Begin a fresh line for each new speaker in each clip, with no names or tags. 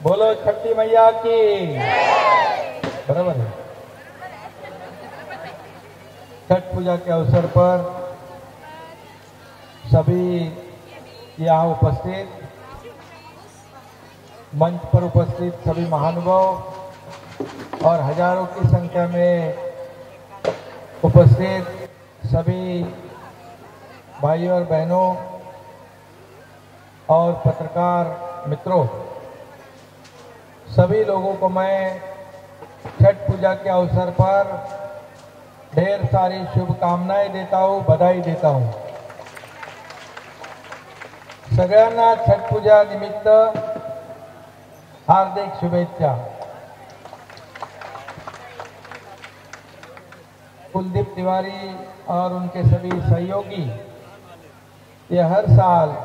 बोलो छठी मैया की। बराबर है। छठ पूजा के अवसर पर सभी यहाँ उपस्थित, मंच पर उपस्थित सभी महानुभाव और हजारों की संख्या में उपस्थित सभी भाइयों और बहनों और पत्रकार मित्रों, सभी लोगों को मैं छठ पूजा के अवसर पर ढेर सारी शुभकामनाएं देता हूं, बधाई देता हूं। सगळ्यांना छठ पूजा निमित्त हार्दिक शुभेच्छा। कुलदीप तिवारी और उनके सभी सहयोगी ये हर साल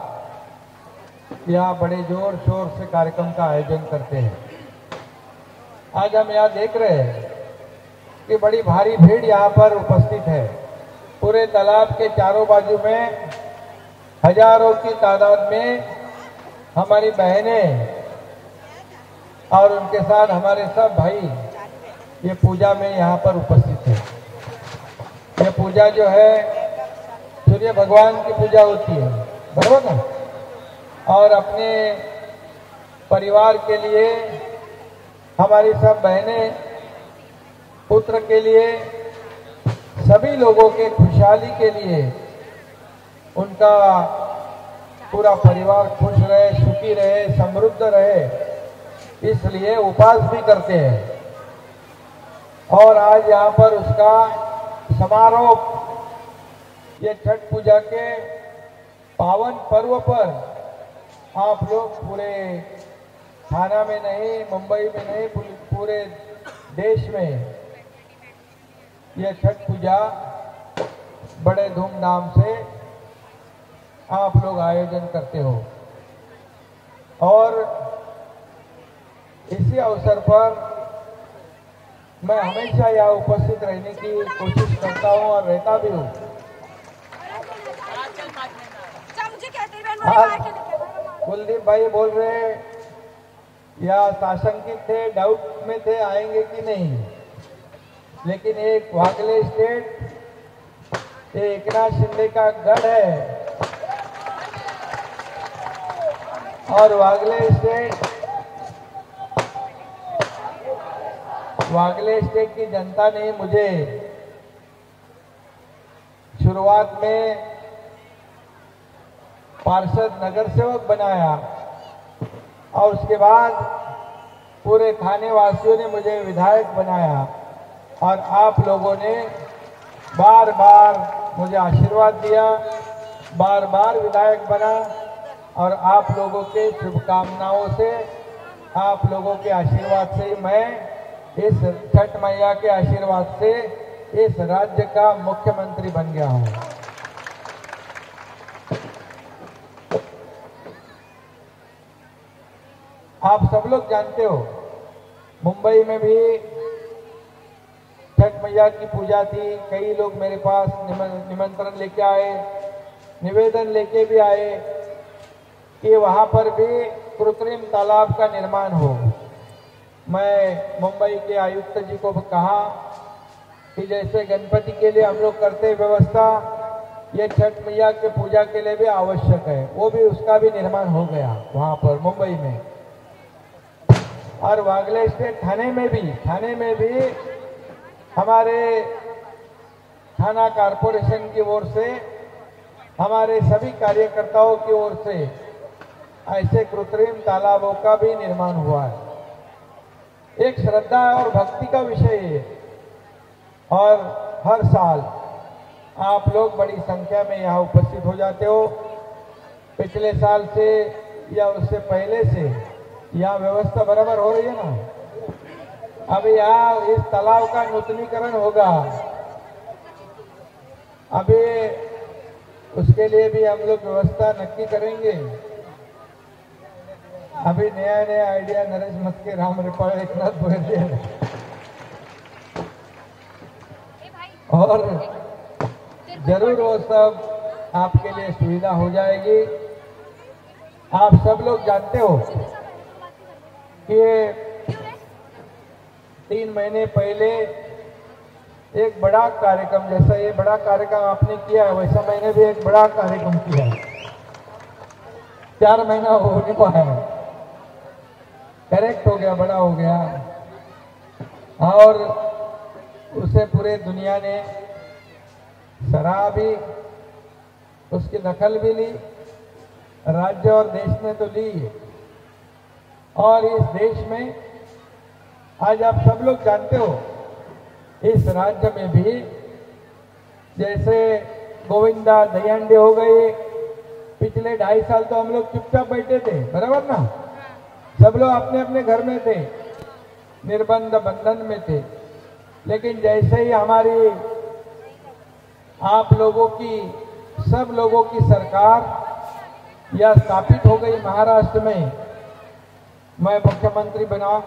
यहाँ बड़े जोर शोर से कार्यक्रम का आयोजन करते हैं। आज हम यहाँ देख रहे हैं कि बड़ी भारी भीड़ यहाँ पर उपस्थित है। पूरे तालाब के चारों बाजू में हजारों की तादाद में हमारी बहनें और उनके साथ हमारे सब भाई ये पूजा में यहाँ पर उपस्थित है। ये पूजा जो है सूर्य भगवान की पूजा होती है, बराबर ना? और अपने परिवार के लिए, हमारी सब बहनें, पुत्र के लिए, सभी लोगों के खुशहाली के लिए, उनका पूरा परिवार खुश रहे, सुखी रहे, समृद्ध रहे, इसलिए उपवास भी करते हैं। और आज यहाँ पर उसका समारोह, ये छठ पूजा के पावन पर्व पर आप लोग पूरे थाना में नहीं, मुंबई में नहीं, पूरे देश में ये छठ पूजा बड़े धूमधाम से आप लोग आयोजन करते हो। और इसी अवसर पर मैं हमेशा यहाँ उपस्थित रहने की कोशिश करता हूँ और रहता भी हूँ। आज कुलदीप भाई बोल रहे या आशंकित थे, डाउट में थे आएंगे कि नहीं, लेकिन एक वागले स्टेट, ये एकनाथ शिंदे का गढ़ है और वागले स्टेट की जनता ने मुझे शुरुआत में पार्षद नगर सेवक बनाया और उसके बाद पूरे थाने वासियों ने मुझे विधायक बनाया और आप लोगों ने बार बार मुझे आशीर्वाद दिया, बार बार विधायक बना और आप लोगों के शुभकामनाओं से, आप लोगों के आशीर्वाद से मैं इस छठ मैया के आशीर्वाद से इस राज्य का मुख्यमंत्री बन गया हूं। आप सब लोग जानते हो, मुंबई में भी छठ मैया की पूजा थी। कई लोग मेरे पास निमंत्रण लेके आए, निवेदन लेके भी आए कि वहां पर भी कृत्रिम तालाब का निर्माण हो। मैं मुंबई के आयुक्त जी को कहा कि जैसे गणपति के लिए हम लोग करते व्यवस्था, ये छठ मैया के पूजा के लिए भी आवश्यक है। वो भी, उसका भी निर्माण हो गया वहां पर मुंबई में। और वागले स्टेट थाने में भी हमारे थाना कारपोरेशन की ओर से, हमारे सभी कार्यकर्ताओं की ओर से ऐसे कृत्रिम तालाबों का भी निर्माण हुआ है। एक श्रद्धा और भक्ति का विषय है और हर साल आप लोग बड़ी संख्या में यहाँ उपस्थित हो जाते हो। पिछले साल से या उससे पहले से यहाँ व्यवस्था बराबर हो रही है ना। अभी यहाँ इस तालाब का नूतनीकरण होगा, अभी उसके लिए भी हम लोग व्यवस्था नक्की करेंगे। अभी नया आइडिया नरेश मस्के, राम रिपाल, एकनाथ बोले और जरूर वो सब आपके लिए सुविधा हो जाएगी। आप सब लोग जानते हो कि 3 महीने पहले एक बड़ा कार्यक्रम, जैसा ये बड़ा कार्यक्रम आपने किया है वैसा मैंने भी एक बड़ा कार्यक्रम किया है। 4 महीना होने को है, करेक्ट हो गया, बड़ा हो गया, और उसे पूरे दुनिया ने सराहा भी, उसकी दखल भी ली, राज्य और देश ने तो ली। और इस देश में आज आप सब लोग जानते हो, इस राज्य में भी जैसे गोविंदा दयांडे हो गए, पिछले 2.5 साल तो हम लोग चुपचाप बैठे थे, बराबर ना, सब लोग अपने अपने घर में थे, निर्बंध बंधन में थे। लेकिन जैसे ही हमारी आप लोगों की, सब लोगों की सरकार यह स्थापित हो गई महाराष्ट्र में, मैं मुख्यमंत्री बना,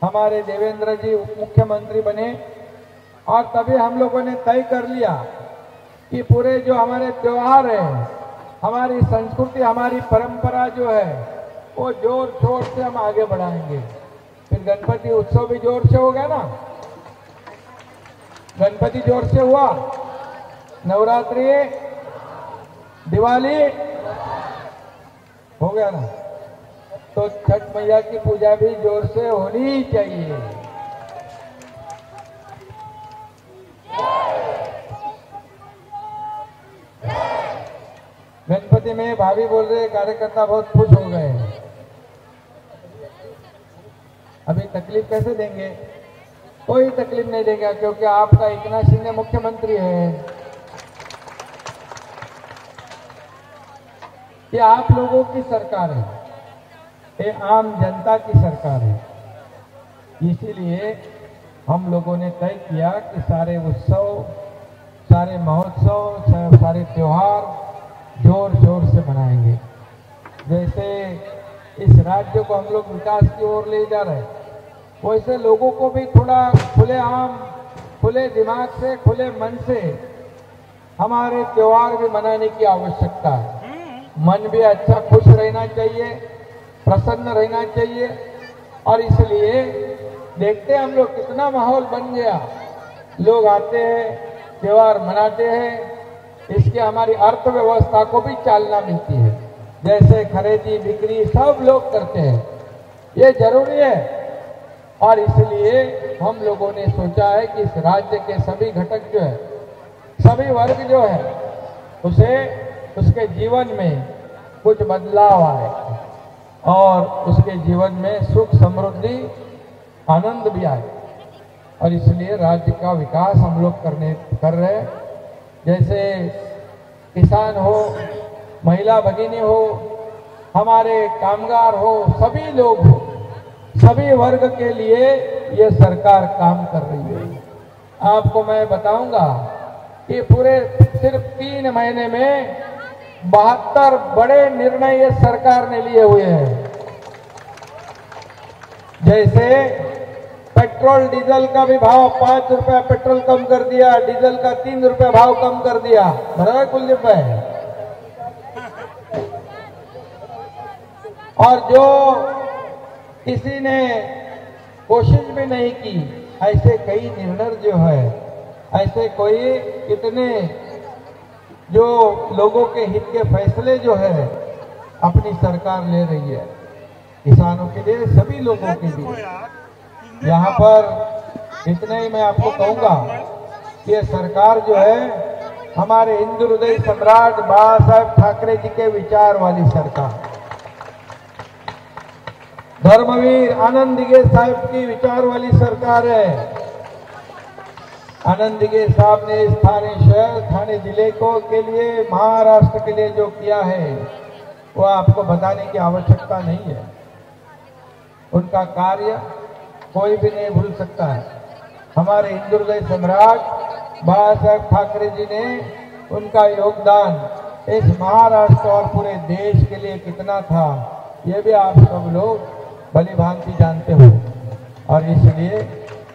हमारे देवेंद्र जी उप मुख्यमंत्री बने, और तभी हम लोगों ने तय कर लिया कि पूरे जो हमारे त्योहार है, हमारी संस्कृति, हमारी परंपरा जो है वो जोर शोर से हम आगे बढ़ाएंगे। फिर गणपति उत्सव भी जोर से हो गया ना, गणपति जोर से हुआ, नवरात्रि, दिवाली हो गया ना, तो छठ मैया की पूजा भी जोर से होनी ही चाहिए। गणपति में भाभी बोल रहे कार्यकर्ता बहुत खुश हो गए। अभी तकलीफ कैसे देंगे? कोई तकलीफ नहीं देगा, क्योंकि आपका एकनाथ शिंदे मुख्यमंत्री है। ये आप लोगों की सरकार है, ये आम जनता की सरकार है। इसीलिए हम लोगों ने तय किया कि सारे उत्सव, सारे महोत्सव, सारे त्योहार जोर शोर से मनाएंगे। जैसे इस राज्य को हम लोग विकास की ओर ले जा रहे हैं, वैसे लोगों को भी थोड़ा खुलेआम, खुले दिमाग से, खुले मन से हमारे त्योहार भी मनाने की आवश्यकता है। मन भी अच्छा खुश रहना चाहिए, प्रसन्न रहना चाहिए। और इसलिए देखते हम लोग कितना माहौल बन गया, लोग आते हैं, त्योहार मनाते हैं, इसके हमारी अर्थव्यवस्था को भी चालना मिलती है। जैसे खरीदी बिक्री सब लोग करते हैं, ये जरूरी है। और इसलिए हम लोगों ने सोचा है कि इस राज्य के सभी घटक जो है, सभी वर्ग जो है, उसे उसके जीवन में कुछ बदलाव आए और उसके जीवन में सुख समृद्धि आनंद भी आए। और इसलिए राज्य का विकास हम लोग कर रहे हैं। जैसे किसान हो, महिला भगिनी हो, हमारे कामगार हो, सभी लोग हो, सभी वर्ग के लिए ये सरकार काम कर रही है। आपको मैं बताऊंगा कि पूरे सिर्फ 3 महीने में 72 बड़े निर्णय ये सरकार ने लिए हुए हैं। जैसे पेट्रोल डीजल का भी भाव 5 रुपया पेट्रोल कम कर दिया, डीजल का 3 रुपया भाव कम कर दिया, बराबर कुलदीप भाई। और जो किसी ने कोशिश भी नहीं की, ऐसे कई निर्णय जो है, ऐसे कोई कितने जो लोगों के हित के फैसले जो है अपनी सरकार ले रही है, किसानों के लिए, सभी लोगों के लिए। यहाँ पर इतना ही मैं आपको कहूंगा कि ये सरकार जो है हमारे हिंदू हृदय सम्राट बाबा साहेब ठाकरे जी के विचार वाली सरकार, धर्मवीर आनंद दिगे साहब की विचार वाली सरकार है। आनंद दिगे साहब ने इस थाने शहर, थाने जिले को के लिए, महाराष्ट्र के लिए जो किया है वो आपको बताने की आवश्यकता नहीं है। उनका कार्य कोई भी नहीं भूल सकता है। हमारे हिंदू हृदय सम्राट बाबा साहेब ठाकरे जी ने उनका योगदान इस महाराष्ट्र और पूरे देश के लिए कितना था, ये भी आप सब लोग भली भांति जानते हो। और इसलिए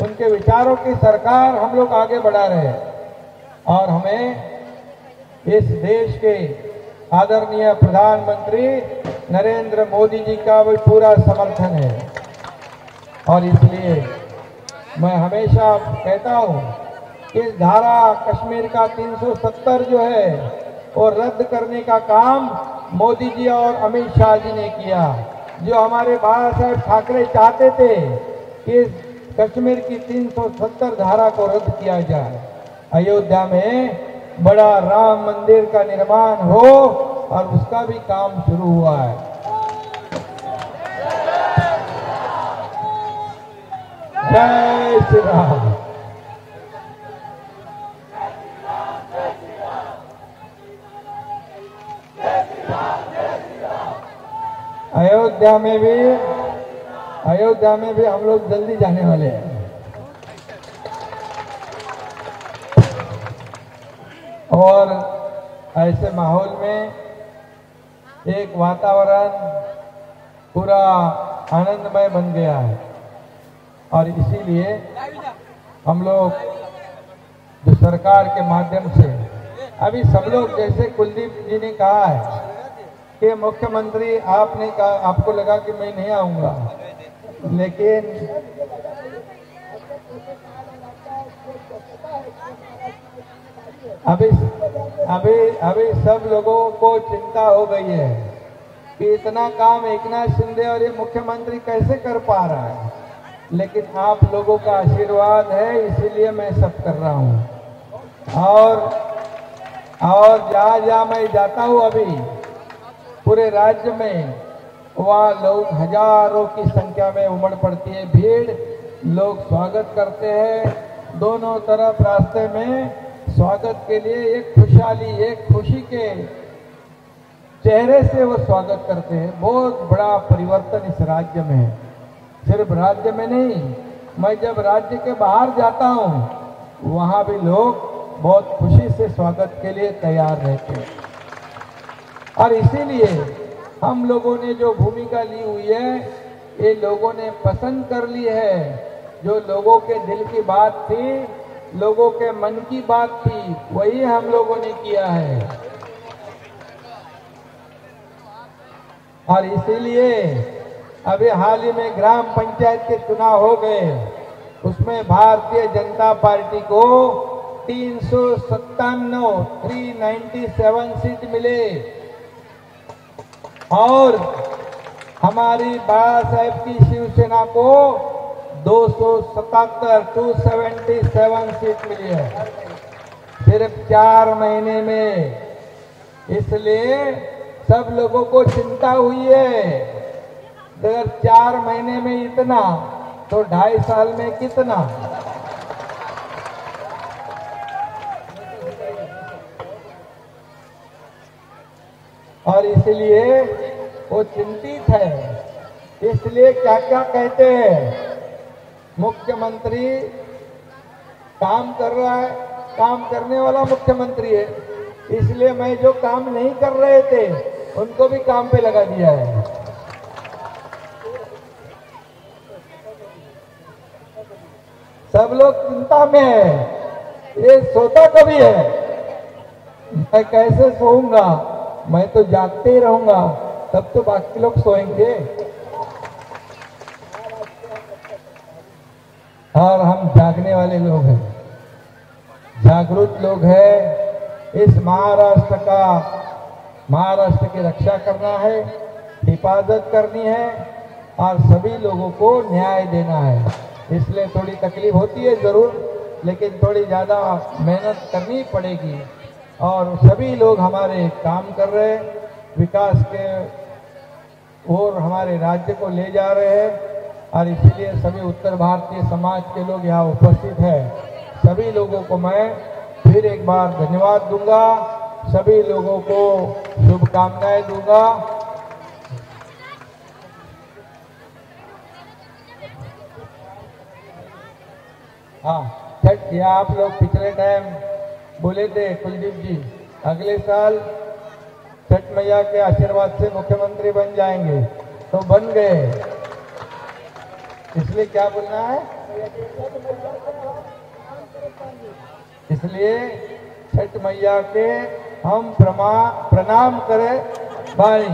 उनके विचारों की सरकार हम लोग आगे बढ़ा रहे हैं। और हमें इस देश के आदरणीय प्रधानमंत्री नरेंद्र मोदी जी का भी पूरा समर्थन है। और इसलिए मैं हमेशा कहता हूँ कि इस धारा कश्मीर का 370 जो है वो रद्द करने का काम मोदी जी और अमित शाह जी ने किया। जो हमारे बाला साहेब ठाकरे चाहते थे कि कश्मीर की 370 धारा को रद्द किया जाए, अयोध्या में बड़ा राम मंदिर का निर्माण हो, और उसका भी काम शुरू हुआ है। जय श्री राम। अयोध्या में भी हम लोग जल्दी जाने वाले हैं। और ऐसे माहौल में एक वातावरण पूरा आनंदमय बन गया है, और इसीलिए हम लोग जो सरकार के माध्यम से अभी सब लोग, जैसे कुलदीप जी ने कहा है कि मुख्यमंत्री आपने कहा, आपको लगा कि मैं नहीं आऊंगा, लेकिन अभी सब लोगों को चिंता हो गई है कि इतना काम एकनाथ शिंदे और ये मुख्यमंत्री कैसे कर पा रहा है, लेकिन आप लोगों का आशीर्वाद है, इसीलिए मैं सब कर रहा हूँ। और जहाँ मैं जाता हूँ अभी पूरे राज्य में, वहाँ लोग हजारों की संख्या में उमड़ पड़ती है भीड़, लोग स्वागत करते हैं। दोनों तरफ रास्ते में स्वागत के लिए एक खुशहाली, एक खुशी के चेहरे से वो स्वागत करते हैं। बहुत बड़ा परिवर्तन इस राज्य में है, सिर्फ राज्य में नहीं, मैं जब राज्य के बाहर जाता हूँ वहाँ भी लोग बहुत खुशी से स्वागत के लिए तैयार रहते हैं। और इसीलिए हम लोगों ने जो भूमिका ली हुई है, ये लोगों ने पसंद कर ली है। जो लोगों के दिल की बात थी, लोगों के मन की बात थी, वही हम लोगों ने किया है। और इसीलिए अभी हाल ही में ग्राम पंचायत के चुनाव हो गए, उसमें भारतीय जनता पार्टी को 397 सीट मिले, और हमारी बाला साहेब की शिवसेना को 277 सीट मिली है सिर्फ 4 महीने में। इसलिए सब लोगों को चिंता हुई है, अगर 4 महीने में इतना तो 2.5 साल में कितना। और इसलिए वो चिंतित है। इसलिए क्या क्या कहते हैं, मुख्यमंत्री काम कर रहा है, काम करने वाला मुख्यमंत्री है, इसलिए मैं जो काम नहीं कर रहे थे उनको भी काम पे लगा दिया है। सब लोग चिंता में है, ये सोता कभी है, मैं कैसे सोऊंगा, मैं तो जागते ही रहूंगा, तब तो बाकी लोग सोएंगे। और हम जागने वाले लोग हैं, जागरूक लोग हैं। इस महाराष्ट्र की रक्षा करना है, हिफाजत करनी है, और सभी लोगों को न्याय देना है। इसलिए थोड़ी तकलीफ होती है जरूर, लेकिन थोड़ी ज्यादा मेहनत करनी पड़ेगी। और सभी लोग हमारे काम कर रहे हैं, विकास के और हमारे राज्य को ले जा रहे हैं। और इसलिए सभी उत्तर भारतीय समाज के लोग यहाँ उपस्थित हैं। सभी लोगों को मैं फिर एक बार धन्यवाद दूंगा, सभी लोगों को शुभकामनाएं दूंगा। हाँ, छठ या आप लोग पिछले टाइम बोले थे कुलदीप जी, अगले साल छठ मैया के आशीर्वाद से मुख्यमंत्री बन जाएंगे, तो बन गए। इसलिए क्या बोलना है, इसलिए छठ मैया के हम प्रणाम करें भाई।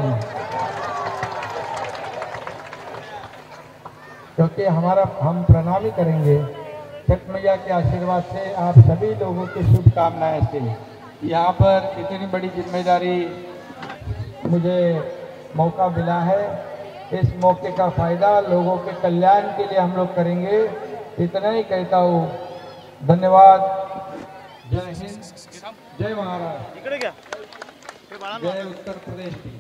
क्योंकि हम प्रणामी करेंगे छठ मैया के आशीर्वाद से, आप सभी लोगों की शुभकामनाएं से। यहाँ पर इतनी बड़ी जिम्मेदारी मुझे मौका मिला है, इस मौके का फायदा लोगों के कल्याण के लिए हम लोग करेंगे। इतना ही कहता हूँ, धन्यवाद। जय हिंद, जय महाराष्ट्र, जय उत्तर प्रदेश की।